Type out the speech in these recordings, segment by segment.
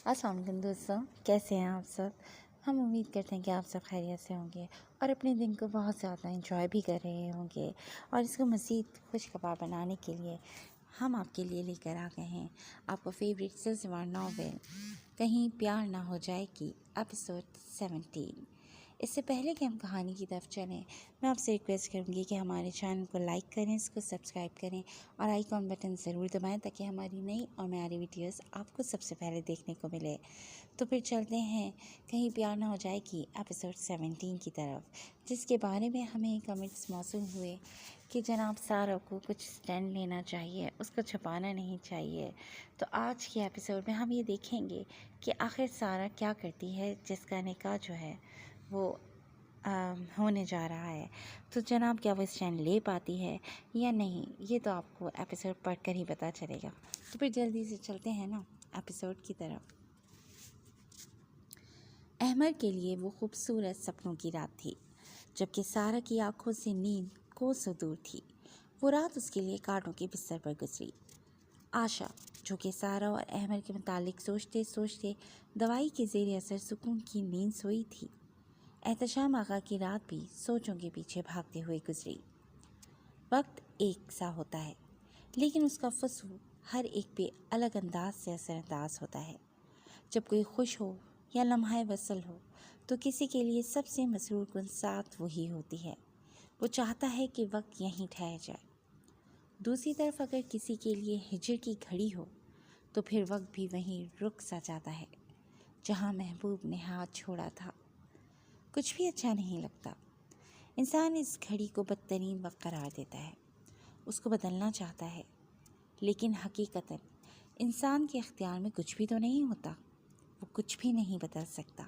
السلام علیکم دوستوں، کیسے ہیں آپ سب؟ ہم امید کرتے ہیں کہ آپ سب خیریت سے ہوں گے اور اپنے دن کو بہت زیادہ انجوائے بھی کر رہے ہوں گے، اور اس کو مزید خوشگوار بنانے کے لیے ہم آپ کے لیے لے کر آ گئے ہیں آپ کو فیوریٹ سلسلہ ناول کہیں پیار نہ ہو جائے کی ایپیسوڈ 17۔ اس سے پہلے کہ ہم کہانی کی طرف چلیں، میں آپ سے ریکویسٹ کروں گی کہ ہمارے چینل کو لائک کریں، اس کو سبسکرائب کریں اور آئیکن بٹن ضرور دبائیں تاکہ ہماری نئی اور معیاری ویڈیوز آپ کو سب سے پہلے دیکھنے کو ملے۔ تو پھر چلتے ہیں کہیں پیار نہ ہو جائے کی ایپیسوڈ 17 کی طرف، جس کے بارے میں ہمیں کمنٹس موصول ہوئے کہ جناب سارہ کو کچھ سٹینڈ لینا چاہیے، اس کو چھپانا نہیں چاہیے۔ تو آج کی ایپیسوڈ میں ہم یہ دیکھیں گے کہ آخر سارہ کیا کرتی ہے جس کا نکاح جو ہے وہ ہونے جا رہا ہے۔ تو جناب کیا وہ اسٹینڈ لے پاتی ہے یا نہیں، یہ تو آپ کو ایپیسوڈ پڑھ کر ہی پتہ چلے گا۔ تو پھر جلدی سے چلتے ہیں نا ایپیسوڈ کی طرف۔ احمد کے لیے وہ خوبصورت سپنوں کی رات تھی، جبکہ سارہ کی آنکھوں سے نیند کوسوں دور تھی۔ وہ رات اس کے لیے کانٹوں کے بستر پر گزری۔ آشا، جو کہ سارہ اور احمد کے متعلق سوچتے سوچتے دوائی کے زیر اثر سکون کی نیند سوئی تھی، احتشام آقا کی رات بھی سوچوں کے پیچھے بھاگتے ہوئے گزری۔ وقت ایک سا ہوتا ہے، لیکن اس کا فسو ہر ایک پہ الگ انداز سے اثر انداز ہوتا ہے۔ جب کوئی خوش ہو یا لمحہ وصل ہو تو کسی کے لیے سب سے مسرور کن ساتھ وہی ہوتی ہے۔ وہ چاہتا ہے کہ وقت یہیں ٹھہر جائے۔ دوسری طرف اگر کسی کے لیے ہجر کی گھڑی ہو تو پھر وقت بھی وہیں رک سا جاتا ہے جہاں محبوب نے ہاتھ چھوڑا تھا۔ کچھ بھی اچھا نہیں لگتا۔ انسان اس گھڑی کو بدترین وقت قرار دیتا ہے، اس کو بدلنا چاہتا ہے، لیکن حقیقتاً انسان کے اختیار میں کچھ بھی تو نہیں ہوتا، وہ کچھ بھی نہیں بدل سکتا۔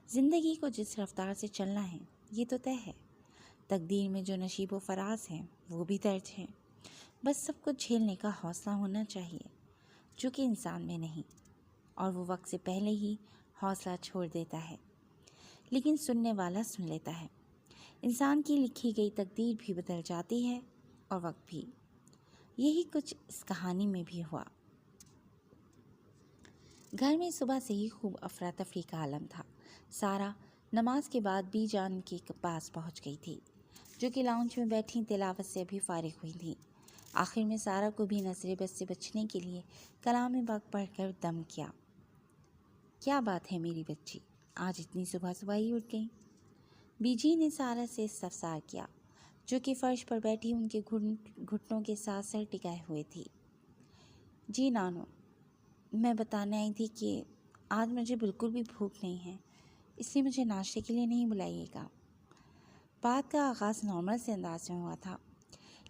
زندگی کو جس رفتار سے چلنا ہے یہ تو طے ہے، تقدیر میں جو نشیب و فراز ہیں وہ بھی درج ہیں، بس سب کو جھیلنے کا حوصلہ ہونا چاہیے، جو کہ انسان میں نہیں، اور وہ وقت سے پہلے ہی حوصلہ چھوڑ دیتا ہے، لیکن سننے والا سن لیتا ہے۔ انسان کی لکھی گئی تقدیر بھی بدل جاتی ہے اور وقت بھی۔ یہی کچھ اس کہانی میں بھی ہوا۔ گھر میں صبح سے ہی خوب افراتفری کا عالم تھا۔ سارہ نماز کے بعد بی جان کے پاس پہنچ گئی تھی، جو کہ لاؤنج میں بیٹھی تلاوت سے بھی فارغ ہوئی تھی۔ آخر میں سارہ کو بھی نظر بد سے بچنے کے لیے کلام پاک پڑھ کر دم کیا۔ کیا بات ہے میری بچی، آج اتنی صبح صبح ہی اٹھ گئی؟ بی جی نے سارہ سے استفسار کیا، جو کہ فرش پر بیٹھی ان کے گھٹنوں کے ساتھ سر ٹکائے ہوئے تھی۔ جی نانو، میں بتانے آئی تھی کہ آج مجھے بالکل بھی بھوک نہیں ہے، اس لیے مجھے ناشتے کے لیے نہیں بلائیے گا۔ بات کا آغاز نارمل سے انداز میں ہوا تھا،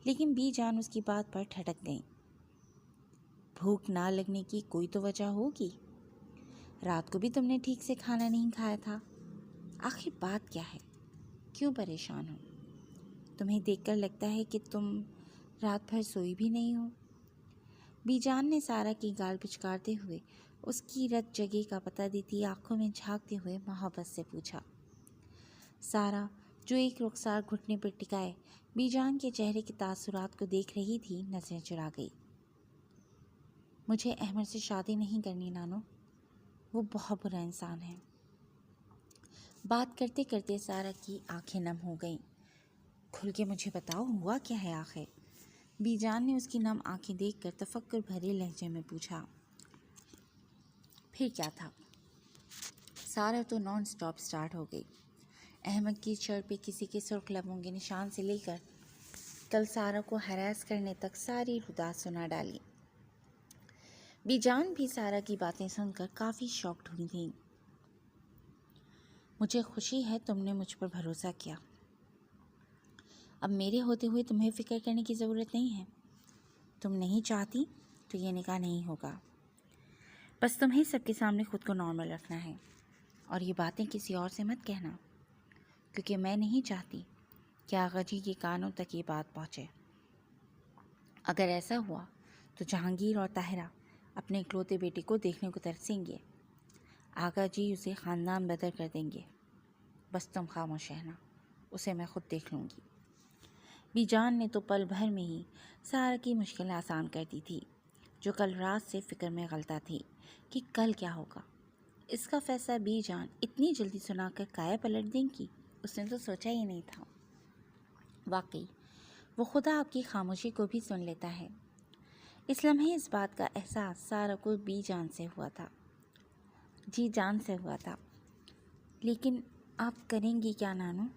لیکن بی جان اس کی بات پر ٹھٹک گئیں۔ بھوک نہ لگنے کی کوئی تو وجہ ہوگی، رات کو بھی تم نے ٹھیک سے کھانا نہیں کھایا تھا، آخر بات کیا ہے؟ کیوں پریشان ہو؟ تمہیں دیکھ کر لگتا ہے کہ تم رات بھر سوئی بھی نہیں ہو۔ بی جان نے سارہ کی گال پچکارتے ہوئے اس کی رت جگہ کا پتہ دیتی آنکھوں میں جھانکتے ہوئے محبت سے پوچھا۔ سارہ، جو ایک رخسار گھٹنے پر ٹکائے بی جان کے چہرے کے تاثرات کو دیکھ رہی تھی، نظریں چرا گئی۔ مجھے احمد سے شادی نہیں کرنی نانو، وہ بہت برا انسان ہے۔ بات کرتے کرتے سارہ کی آنکھیں نم ہو گئیں۔ کھل کے مجھے بتاؤ، ہوا کیا ہے آخر؟ بی جان نے اس کی نم آنکھیں دیکھ کر تفکر بھرے لہجے میں پوچھا۔ پھر کیا تھا؟ سارہ تو نان سٹاپ سٹارٹ ہو گئی۔ احمد کی شرٹ پہ کسی کے سرخ لبوں کے نشان سے لے کر کل سارہ کو ہراس کرنے تک ساری ردا سنا ڈالی۔ بی جان بھی سارہ کی باتیں سن کر کافی شاکڈ ہوئی تھیں۔ مجھے خوشی ہے تم نے مجھ پر بھروسہ کیا۔ اب میرے ہوتے ہوئے تمہیں فکر کرنے کی ضرورت نہیں ہے۔ تم نہیں چاہتی تو یہ نکاح نہیں ہوگا، بس تمہیں سب کے سامنے خود کو نارمل رکھنا ہے، اور یہ باتیں کسی اور سے مت کہنا، کیونکہ میں نہیں چاہتی کہ آغا جی کے کانوں تک یہ بات پہنچے۔ اگر ایسا ہوا تو جہانگیر اور طاہرہ اپنے اکلوتے بیٹے کو دیکھنے کو ترسیں گے، آغا جی اسے خاندان بدر کر دیں گے۔ بس تم خاموش رہنا، اسے میں خود دیکھ لوں گی۔ بی جان نے تو پل بھر میں ہی سارہ کی مشکلیں آسان کر دی تھی، جو کل رات سے فکر میں غلطہ تھی کہ کل کیا ہوگا، اس کا فیصلہ بی جان اتنی جلدی سنا کر کایا پلٹ دیں گی، اس نے تو سوچا ہی نہیں تھا۔ واقعی وہ خدا آپ کی خاموشی کو بھی سن لیتا ہے۔ اس لمحے اس بات کا احساس سارا کو بی جان سے ہوا تھا، جی جان سے ہوا تھا۔ لیکن آپ کریں گی کیا نانو؟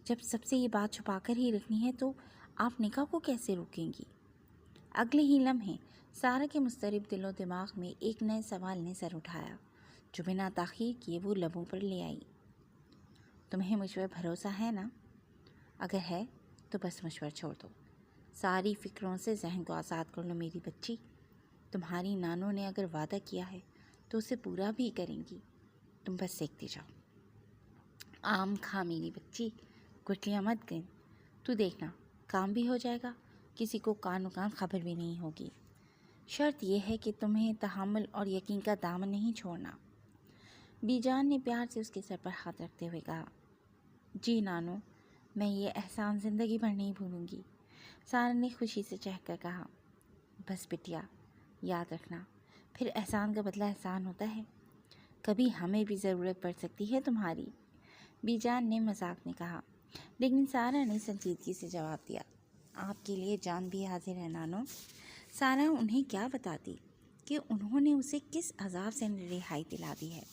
جب سب سے یہ بات چھپا کر ہی رکھنی ہے تو آپ نکاح کو کیسے روکیں گی؟ اگلے ہی لمحے سارا کے مضطرب دل و دماغ میں ایک نئے سوال نے سر اٹھایا، جو بنا تاخیر کیے وہ لبوں پر لے آئی۔ تمہیں مجھ پر بھروسہ ہے نا؟ اگر ہے تو بس مجھ پر چھوڑ دو، ساری فکروں سے ذہن کو آزاد کر لو میری بچی۔ تمہاری نانو نے اگر وعدہ کیا ہے تو اسے پورا بھی کریں گی، تم بس سیکھتی جاؤ۔ آم کھا میری بچی، گٹلیاں مت گن، تو دیکھنا کام بھی ہو جائے گا، کسی کو کان و کان خبر بھی نہیں ہوگی۔ شرط یہ ہے کہ تمہیں تحمل اور یقین کا دامن نہیں چھوڑنا۔ بی جان نے پیار سے اس کے سر پر ہاتھ رکھتے ہوئے کہا، جی نانو، میں یہ احسان زندگی بھر نہیں بھولوں گی۔ سارا نے خوشی سے چہک کر کہا، بس بٹیا یاد رکھنا، پھر احسان کا بدلہ احسان ہوتا ہے، کبھی ہمیں بھی ضرورت پڑ سکتی ہے تمہاری۔ بی جان نے مذاق میں کہا، لیکن سارا نے سنجیدگی سے جواب دیا، آپ کے لیے جان بھی حاضر ہے نانو۔ سارا انہیں کیا بتاتی کہ انہوں نے اسے کس عذاب سے رہائی دلا دی ہے،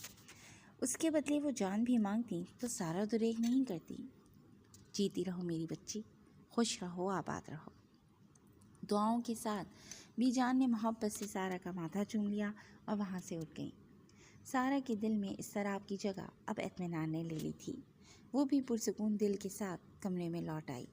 اس کے بدلے وہ جان بھی مانگتی تو سارا دریغ نہیں کرتی۔ جیتی رہو میری بچی، خوش رہو، آباد رہو۔ دعاؤں کے ساتھ بی جان نے محبت سے سارا کا ماتھا چوم لیا اور وہاں سے اٹھ گئیں۔ سارا کے دل میں اضطراب کی جگہ اب اطمینان نے لے لی تھی، وہ بھی پرسکون دل کے ساتھ کمرے میں لوٹ آئی۔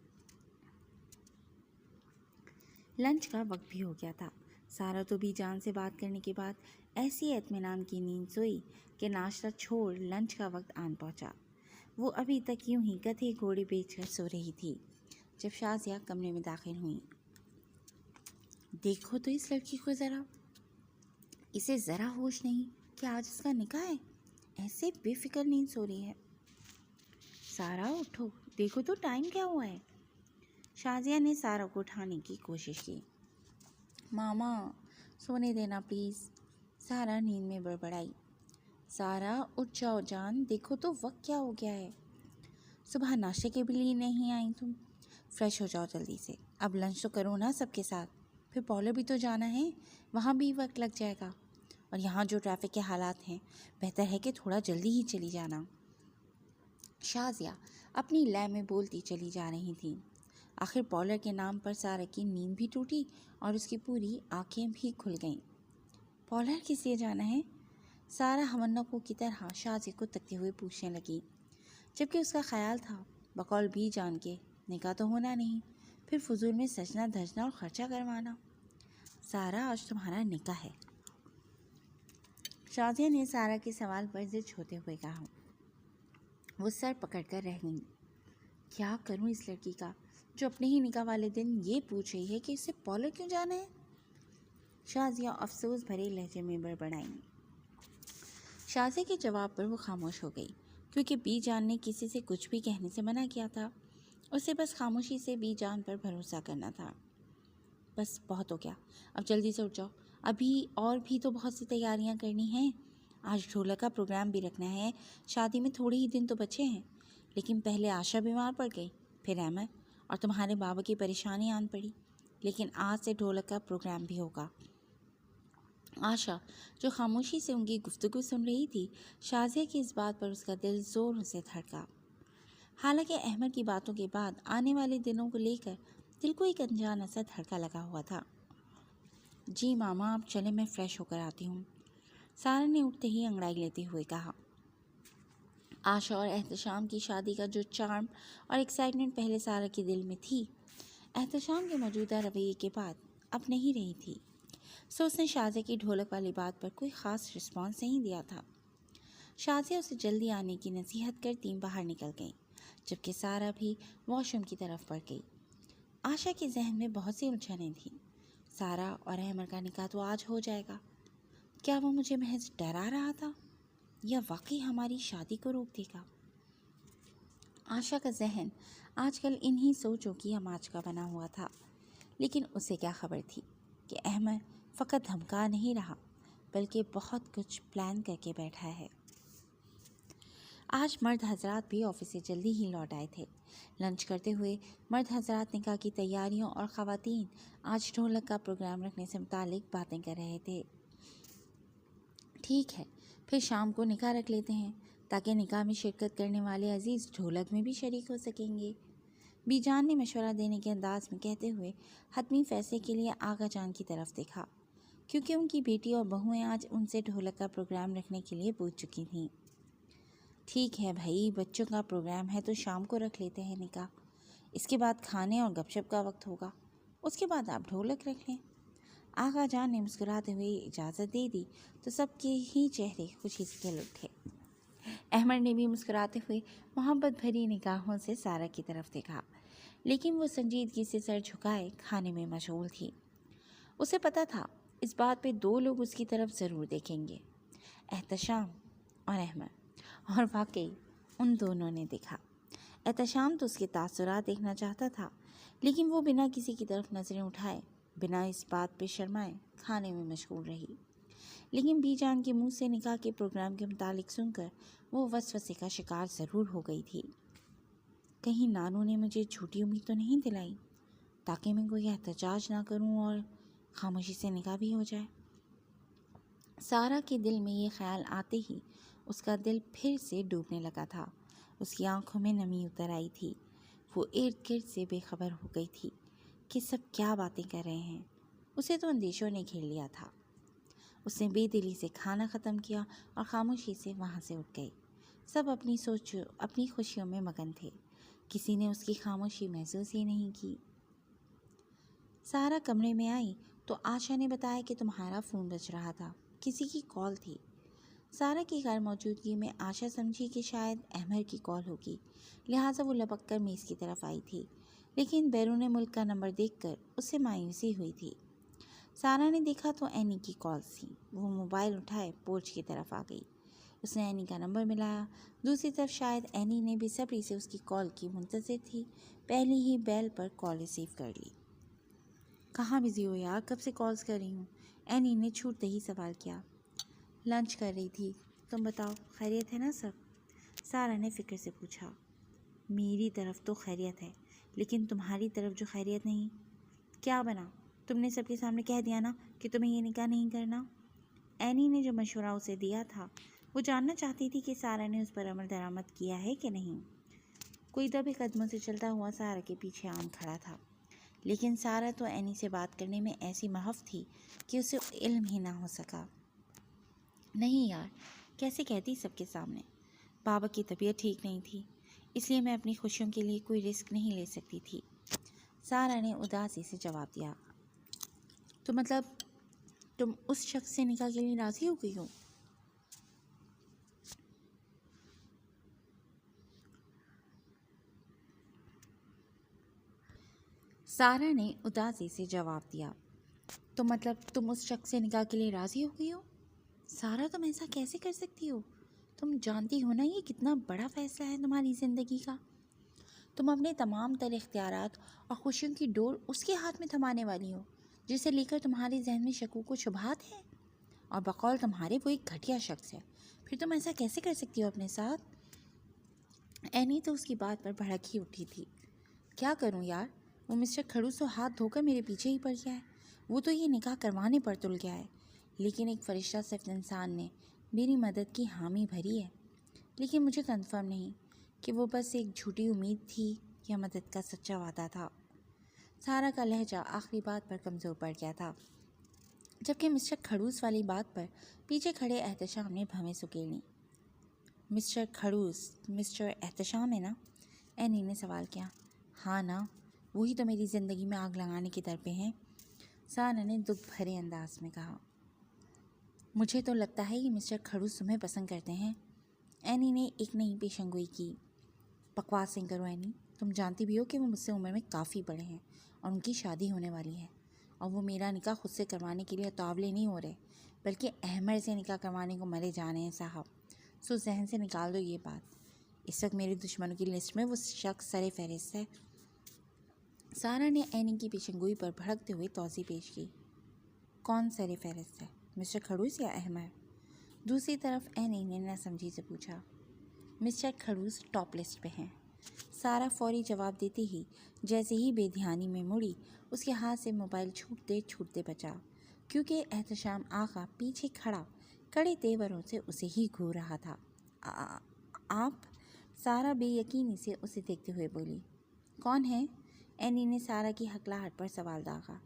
لنچ کا وقت بھی ہو گیا تھا۔ سارا تو بی جان سے بات کرنے کے بعد ایسی اطمینان کی نیند سوئی کہ ناشتہ چھوڑ لنچ کا وقت آن پہنچا۔ وہ ابھی تک یوں ہی گدھے گھوڑے بیچ کر سو رہی تھی جب شازیہ کمرے میں داخل ہوئیں۔ دیکھو تو اس لڑکی کو ذرا، اسے ذرا ہوش نہیں کہ آج اس کا نکاح ہے، ایسے بے فکر نیند سو رہی ہے۔ سارا اٹھو، دیکھو تو ٹائم کیا ہوا ہے۔ شازیہ نے سارا کو اٹھانے کی کوشش کی۔ ماما سونے دینا پلیز، سارا نیند میں بڑبڑائی۔ سارا اٹھ جاؤ جان، دیکھو تو وقت کیا ہو گیا ہے، صبح ناشتے کے بھی لیے نہیں آئی تم، فریش ہو جاؤ جلدی سے، اب لنچ تو کرو نا سب کے ساتھ، پھر پارلر بھی تو جانا ہے، وہاں بھی وقت لگ جائے گا، اور یہاں جو ٹریفک کے حالات ہیں بہتر ہے کہ تھوڑا جلدی ہی چلی جانا۔ شازیہ اپنی لے میں بولتی چلی جا رہی تھیں۔ آخر پارلر کے نام پر سارا کی نیند بھی ٹوٹی اور اس کی پوری آنکھیں بھی کھل گئیں۔ پارلر کس لیے جانا ہے؟ سارا ہونکوں کی طرح شازیہ کو تکتے ہوئے پوچھنے لگی، جبکہ اس کا خیال تھا بقول بی جان کے نکاح تو ہونا نہیں، پھر فضول میں سجنا دھجنا اور خرچہ کروانا۔ سارا آج تمہارا نکاح ہے، شازیہ نے سارا کے سوال پر ضد چھوڑتے ہوئے کہا۔ وہ سر پکڑ کر رہ گئی، کیا کروں اس لڑکی کا جو اپنے ہی نکاح والے دن یہ پوچھ رہی ہے کہ اسے پارلر کیوں جانا ہے۔ شازیہ افسوس بھرے لہجے میں بڑبڑائیں۔ شازیہ کے جواب پر وہ خاموش ہو گئی، کیونکہ بی جان نے کسی سے کچھ بھی کہنے سے منع کیا تھا، اسے بس خاموشی سے بی جان پر بھروسہ کرنا تھا۔ بس بہت ہو گیا، اب جلدی سے اٹھ جاؤ، ابھی اور بھی تو بہت سی تیاریاں کرنی ہیں، آج ڈھولک کا پروگرام بھی رکھنا ہے، شادی میں تھوڑے ہی دن تو بچے ہیں، لیکن پہلے آشا بیمار پڑ گئی، پھر احمد اور تمہارے بابا کی پریشانی آن پڑی، لیکن آج سے ڈھولک کا پروگرام بھی ہوگا۔ آشا جو خاموشی سے ان کی گفتگو سن رہی تھی، شازیہ کی اس بات پر اس کا دل زور سے دھڑکا۔ حالانکہ احمد کی باتوں کے بعد آنے والے دنوں کو لے کر دل کو ایک انجان سا دھڑکا لگا ہوا تھا۔ جی ماما آپ چلیں، میں فریش ہو کر آتی ہوں، سارا نے اٹھتے ہی انگڑائی لیتے ہوئے کہا۔ آشا اور احتشام کی شادی کا جو چارم اور ایکسائٹمنٹ پہلے سارا کے دل میں تھی، احتشام کے موجودہ رویے کے بعد اب نہیں رہی تھی، سو اس نے شازیہ کی ڈھولک والی بات پر کوئی خاص رسپانس نہیں دیا تھا۔ شازیہ اسے جلدی آنے کی نصیحت کرتی باہر نکل گئی، جبکہ سارا بھی واش روم کی طرف بڑھ گئی۔ آشا کے ذہن میں بہت سی الجھنیں تھیں۔ سارا اور احمد کا نکاح تو آج ہو جائے گا، کیا وہ مجھے محض ڈرا رہا تھا یا واقعی ہماری شادی کو روک دے گا؟ آشا کا ذہن آج کل انہی سوچوں کی اماج کا بنا ہوا تھا، لیکن اسے کیا خبر تھی کہ احمد فقط دھمکا نہیں رہا بلکہ بہت کچھ پلان کر کے بیٹھا ہے۔ آج مرد حضرات بھی آفس سے جلدی ہی لوٹ آئے تھے۔ لنچ کرتے ہوئے مرد حضرات نکاح کی تیاریوں اور خواتین آج ڈھولک کا پروگرام رکھنے سے متعلق باتیں کر رہے تھے۔ ٹھیک ہے، پھر شام کو نکاح رکھ لیتے ہیں تاکہ نکاح میں شرکت کرنے والے عزیز ڈھولک میں بھی شریک ہو سکیں گے، بی جان نے مشورہ دینے کے انداز میں کہتے ہوئے حتمی فیصلے کے لیے آغا جان کی طرف دیکھا، کیونکہ ان کی بیٹی اور بہویں آج ان سے ڈھولک کا پروگرام رکھنے کے لیے پوچھ چکی تھیں۔ ٹھیک ہے بھائی، بچوں کا پروگرام ہے تو شام کو رکھ لیتے ہیں نکاح، اس کے بعد کھانے اور گپ شپ کا وقت ہوگا، اس کے بعد آپ ڈھولک رکھ لیں۔ آغا جان نے مسکراتے ہوئے اجازت دے دی تو سب کے ہی چہرے خوشی سے کھل اٹھے۔ احمد نے بھی مسکراتے ہوئے محبت بھری نگاہوں سے سارہ کی طرف دیکھا، لیکن وہ سنجیدگی سے سر جھکائے کھانے میں مشغول تھی۔ اسے پتہ تھا اس بات پہ دو لوگ اس کی طرف ضرور دیکھیں گے، احتشام اور احمد، اور واقعی ان دونوں نے دیکھا۔ احتشام تو اس کے تاثرات دیکھنا چاہتا تھا، لیکن وہ بنا کسی کی طرف نظریں اٹھائے، بنا اس بات پہ شرمائے کھانے میں مشغول رہی۔ لیکن بی جان کے منہ سے نکاح کے پروگرام کے متعلق سن کر وہ وسوسے کا شکار ضرور ہو گئی تھی۔ کہیں نانو نے مجھے جھوٹی امید تو نہیں دلائی تاکہ میں کوئی احتجاج نہ کروں اور خاموشی سے نکاح بھی ہو جائے۔ سارہ کے دل میں یہ خیال آتے ہی اس کا دل پھر سے ڈوبنے لگا تھا۔ اس کی آنکھوں میں نمی اتر آئی تھی۔ وہ ارد گرد سے بے خبر ہو گئی تھی کہ سب کیا باتیں کر رہے ہیں۔ اسے تو اندیشوں نے گھیر لیا تھا۔ اس نے بے دلی سے کھانا ختم کیا اور خاموشی سے وہاں سے اٹھ گئی۔ سب اپنی اپنی خوشیوں میں مگن تھے، کسی نے اس کی خاموشی محسوس ہی نہیں کی۔ سارہ کمرے میں آئی تو آشا نے بتایا کہ تمہارا فون بج رہا تھا، کسی کی کال تھی۔ سارہ کی غیر موجودگی میں آشا سمجھی کہ شاید احمد کی کال ہوگی، لہٰذا وہ لپک کر میز کی طرف آئی تھی، لیکن بیرون ملک کا نمبر دیکھ کر اس سے مایوسی ہوئی تھی۔ سارہ نے دیکھا تو اینی کی کالز تھیں۔ وہ موبائل اٹھائے پورچ کی طرف آ گئی۔ اس نے اینی کا نمبر ملایا۔ دوسری طرف شاید اینی نے بے صبری سے اس کی کال کی منتظر تھی، پہلی ہی بیل پر کال ریسیو کر لی۔ کہاں بزی ہو یار، کب سے کالز کر رہی ہوں؟ اینی نے چھوٹتے ہی سوال کیا۔ لنچ کر رہی تھی، تم بتاؤ خیریت ہے نا سب؟ سارہ نے فکر سے پوچھا۔ میری طرف تو خیریت ہے، لیکن تمہاری طرف جو خیریت نہیں، کیا بنا؟ تم نے سب کے سامنے کہہ دیا نا کہ تمہیں یہ نکاح نہیں کرنا؟ اینی نے جو مشورہ اسے دیا تھا وہ جاننا چاہتی تھی کہ سارہ نے اس پر عمل درآمد کیا ہے کہ نہیں۔ کوئی دبے قدموں سے چلتا ہوا سارہ کے پیچھے آن کھڑا تھا، لیکن سارہ تو اینی سے بات کرنے میں ایسی محو تھی کہ اسے علم ہی نہ ہو سکا۔ نہیں یار، کیسے کہتی سب کے سامنے؟ بابا کی طبیعت ٹھیک نہیں تھی، اس لیے میں اپنی خوشیوں کے لیے کوئی رسک نہیں لے سکتی تھی، سارہ نے اداسی سے جواب دیا۔ تو مطلب تم اس شخص سے نکاح کے لیے راضی ہو گئی ہو؟ سارہ نے اداسی سے جواب دیا۔ تو مطلب تم اس شخص سے نکاح کے لیے راضی ہو گئی ہو؟ سارہ تم ایسا کیسے کر سکتی ہو؟ تم جانتی ہو نا یہ کتنا بڑا فیصلہ ہے تمہاری زندگی کا۔ تم اپنے تمام تر اختیارات اور خوشیوں کی ڈور اس کے ہاتھ میں تھمانے والی ہو جسے لے کر تمہارے ذہن میں شکوک و شبہات ہیں، اور بقول تمہارے وہ ایک گھٹیا شخص ہے۔ پھر تم ایسا کیسے کر سکتی ہو اپنے ساتھ؟ اینی تو اس کی بات پر بھڑک ہی اٹھی تھی۔ کیا کروں یار، وہ مسٹر کھڑوس تو ہاتھ دھو کر میرے پیچھے ہی پڑ گیا ہے، وہ تو یہ نکاح کروانے پر تل گیا ہے، لیکن ایک فرشتہ صفت انسان نے میری مدد کی حامی بھری ہے، لیکن مجھے کنفرم نہیں کہ وہ بس ایک جھوٹی امید تھی یا مدد کا سچا وعدہ تھا۔ سارہ کا لہجہ آخری بات پر کمزور پڑ گیا تھا، جبکہ مسٹر کھڑوس والی بات پر پیچھے کھڑے احتشام نے بھویں سکیڑیں۔ مسٹر کھڑوس مسٹر احتشام ہے نا؟ اینی نے سوال کیا۔ ہاں نا، وہی تو میری زندگی میں آگ لگانے کی در پہ ہیں، سارہ نے دکھ بھرے انداز میں کہا۔ مجھے تو لگتا ہے کہ مسٹر کھڑوس تمہیں پسند کرتے ہیں، اینی نے ایک نئی پیشن گوئی کی۔ بکواس نہیں کرو اینی، تم جانتی بھی ہو کہ وہ مجھ سے عمر میں کافی بڑے ہیں اور ان کی شادی ہونے والی ہے، اور وہ میرا نکاح خود سے کروانے کے لیے اتاولے نہیں ہو رہے، بلکہ احمد سے نکاح کروانے کو مرے جانے ہیں صاحب۔ سو ذہن سے نکال دو یہ بات، اس وقت میرے دشمنوں کی لسٹ میں وہ شخص سر فہرست ہے۔ سارہ نے اینی کی پیشن گوئی پر بھڑکتے ہوئے توضیح پیش کی۔ کون سر فہرست ہے، مسٹر کھڑوس یا احمد؟ دوسری طرف اینی نے نہ سمجھی سے پوچھا۔ مسٹر خڑوس ٹاپ لسٹ پہ ہیں۔ سارا فوری جواب دیتے ہی جیسے ہی بے دھیانی میں مڑی اس کے ہاتھ سے موبائل چھوٹتے بچا، کیونکہ احتشام آقا پیچھے کھڑا کڑے تیوروں سے اسے ہی گھور رہا تھا۔ آپ؟ سارا بے یقینی سے اسے دیکھتے ہوئے بولی۔ کون ہے؟ اینی نے سارا کی ہکلاہٹ پر سوال داغا۔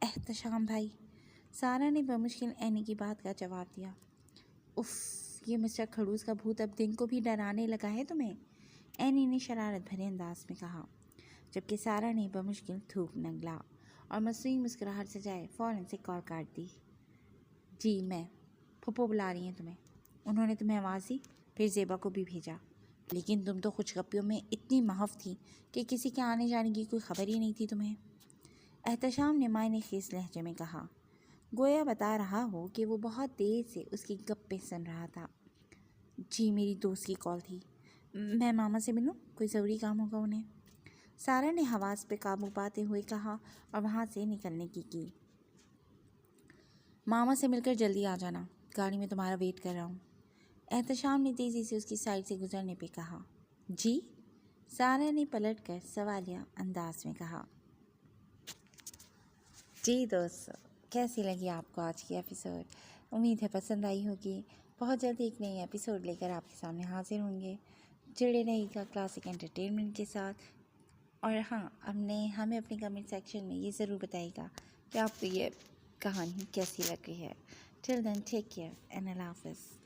احتشام بھائی، سارا نے بمشکل اینی کی بات کا جواب دیا۔ اف، یہ مسٹر خڑوس کا بھوت اب دن کو بھی ڈرانے لگا ہے تمہیں، اینی نے شرارت بھرے انداز میں کہا، جبکہ سارا نے بمشکل تھوک نگلا اور مصنوعی مسکراہٹ سے جائے فوراً سے کال کاٹ دی۔ جی میں، پھپھو بلا رہی ہیں تمہیں۔ انہوں نے تمہیں آواز دی، پھر زیبا کو بھی بھیجا، لیکن تم تو خوشگپیوں میں اتنی محو تھی کہ کسی کے آنے جانے کی کوئی خبر ہی نہیں تھی تمہیں۔ احتشام نے معنی خیز لہجے میں کہا، گویا بتا رہا ہو کہ وہ بہت دیر سے اس کی گپیں سن رہا تھا۔ جی میری دوست کی کال تھی، میں ماما سے ملوں؟ کوئی ضروری کام ہوگا انہیں؟ سارا نے حواس پہ قابو پاتے ہوئے کہا اور وہاں سے نکلنے کی۔ ماما سے مل کر جلدی آ جانا، گاڑی میں تمہارا ویٹ کر رہا ہوں۔ احتشام نے تیزی سے اس کی سائڈ سے گزرنے پہ کہا۔ جی؟ سارا نے پلٹ کر سوالیہ انداز میں کہا۔ جی دوستو، کیسی لگی آپ کو آج کی ایپیسوڈ؟ امید ہے پسند آئی ہوگی۔ بہت جلد ایک نئی ایپیسوڈ لے کر آپ کے سامنے حاضر ہوں گے۔ جڑے رہے گا کلاسک انٹرٹینمنٹ کے ساتھ، اور ہاں ہمیں اپنے کمنٹ سیکشن میں یہ ضرور بتائیے گا کہ آپ کو یہ کہانی کیسی لگ رہی ہے۔ ٹل دین ٹیک کیئر اینڈ اللہ حافظ۔